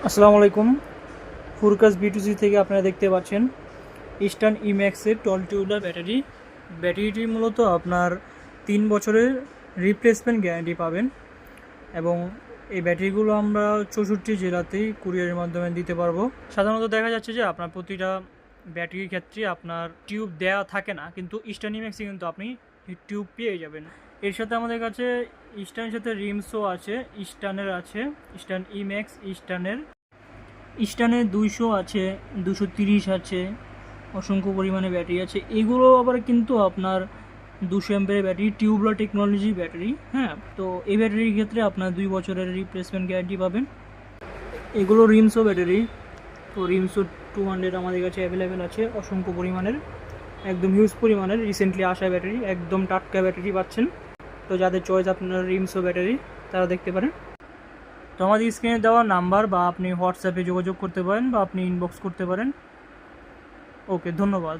আসসালামু আলাইকুম। ফুরকাস B2C থেকে আপনারা দেখতে পাচ্ছেন ইস্টার্ন ইম্যাক্সের টল টিউবলার ব্যাটারিটি মূলত আপনার 3 বছরের রিপ্লেসমেন্ট গ্যারান্টি পাবেন এবং এই ব্যাটারিগুলো আমরা 64 জেলাতেই কুরিয়ারের মাধ্যমে দিতে পারবো। সাধারণত দেখা যাচ্ছে যে আপনার প্রতিটা ব্যাটারির ক্ষেত্রে আপনার টিউব দেয়া থাকে না, কিন্তু ইস্টার্ন ইম্যাক্সে কিন্তু আপনি টিউব পেয়ে যাবেন। এর সাথে আমাদের কাছে ইস্টার্নের সাথে রিমসও আছে, ইস্টার্নের আছে, ইস্টার্ন ইম্যাক্স, ইস্টার্নের 200 আছে, 230 আছে, অসংখ্য পরিমাণে ব্যাটারি আছে। এগুলো আবার কিন্তু আপনার 200 অ্যাম্পিয়ারের ব্যাটারি, টিউবলার টেকনোলজি ব্যাটারি। হ্যাঁ, তো এই ব্যাটারির ক্ষেত্রে আপনার 2 বছরের রিপ্লেসমেন্ট গ্যারান্টি পাবেন। এগুলো রিমসো ব্যাটারি, তো রিমসো 200 আমাদের কাছে অ্যাভেলেবেল আছে অসংখ্য পরিমাণের, একদম হিউজ পরিমাণের রিসেন্টলি আসা ব্যাটারি, একদম টাটকা ব্যাটারি পাচ্ছেন। তো যাদের চয়েস আপনার রিমসো ব্যাটারি তারা দেখতে পারেন। তো আমাদের স্ক্রিনে দেওয়া নাম্বার বা আপনি হোয়াটসঅ্যাপে যোগাযোগ করতে পারেন বা আপনি ইনবক্স করতে পারেন। ওকে, ধন্যবাদ।